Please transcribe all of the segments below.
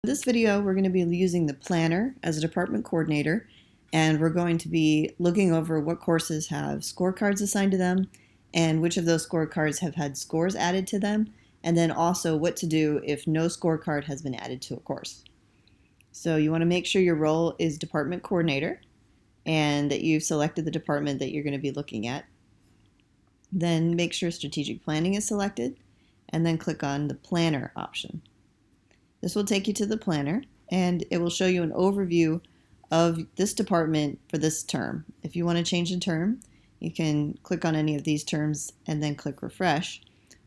In this video, we're going to be using the planner as a department coordinator, and we're going to be looking over what courses have scorecards assigned to them and which of those scorecards have had scores added to them, and then also what to do if no scorecard has been added to a course. So you want to make sure your role is department coordinator and that you've selected the department that you're going to be looking at. Then make sure strategic planning is selected, and then click on the planner option. This will take you to the planner, and it will show you an overview of this department for this term. If you want to change the term, you can click on any of these terms and then click refresh.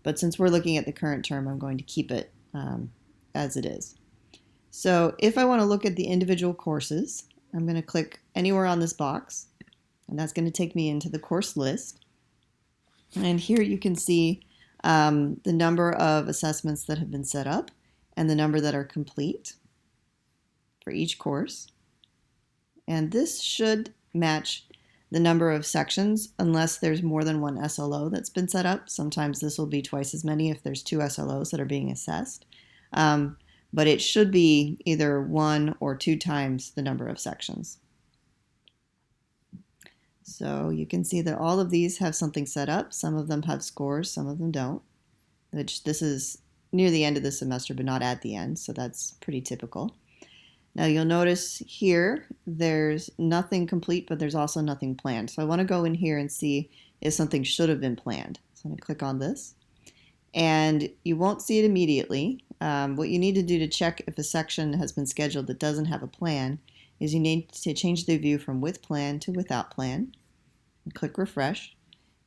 But since we're looking at the current term, I'm going to keep it as it is. So if I want to look at the individual courses, I'm going to click anywhere on this box, and that's going to take me into the course list. And here you can see the number of assessments that have been set up and the number that are complete for each course. And this should match the number of sections unless there's more than one SLO that's been set up. Sometimes this will be twice as many if there's two SLOs that are being assessed. But it should be either 1 or 2 times the number of sections. So you can see that all of these have something set up. Some of them have scores, some of them don't, which this is near the end of the semester, but not at the end, so that's pretty typical. Now you'll notice here there's nothing complete, but there's also nothing planned. So I want to go in here and see if something should have been planned. So I'm going to click on this, and you won't see it immediately. What you need to do to check if a section has been scheduled that doesn't have a plan is you need to change the view from with plan to without plan. And click refresh,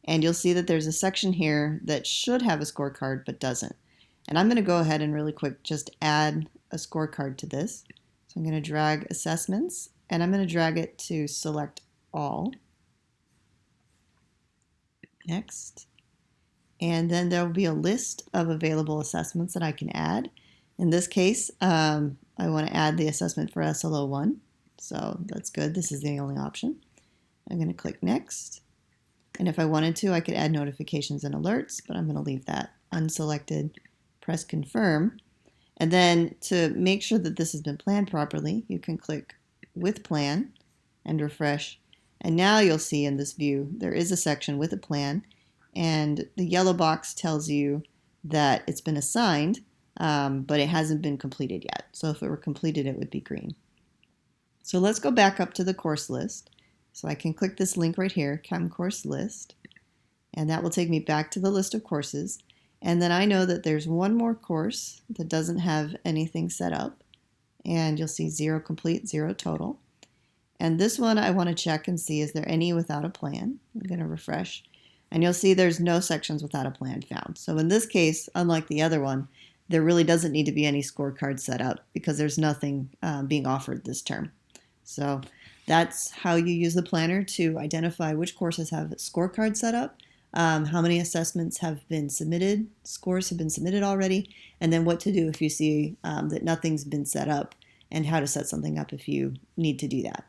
and you'll see that there's a section here that should have a scorecard but doesn't. And I'm going to go ahead and really quick just add a scorecard to this. So I'm going to drag assessments, and I'm going to drag it to select all. Next. And then there will be a list of available assessments that I can add. In this case, I want to add the assessment for SLO1. So that's good. This is the only option. I'm going to click next. And if I wanted to, I could add notifications and alerts, but I'm going to leave that unselected. Press confirm, and then to make sure that this has been planned properly, you can click with plan and refresh, and now you'll see in this view there is a section with a plan, and the yellow box tells you that it's been assigned, but it hasn't been completed yet. So if it were completed, it would be green. So let's go back up to the course list. So I can click this link right here, Chem Course List, and that will take me back to the list of courses. And then I know that there's one more course that doesn't have anything set up, and you'll see 0 complete, 0 total. And this one I want to check and see, is there any without a plan? I'm going to refresh, and you'll see there's no sections without a plan found. So in this case, unlike the other one, there really doesn't need to be any scorecards set up because there's nothing being offered this term. So that's how you use the planner to identify which courses have scorecards set up, how many assessments have been submitted, scores have been submitted already, and then what to do if you see that nothing's been set up, and how to set something up if you need to do that.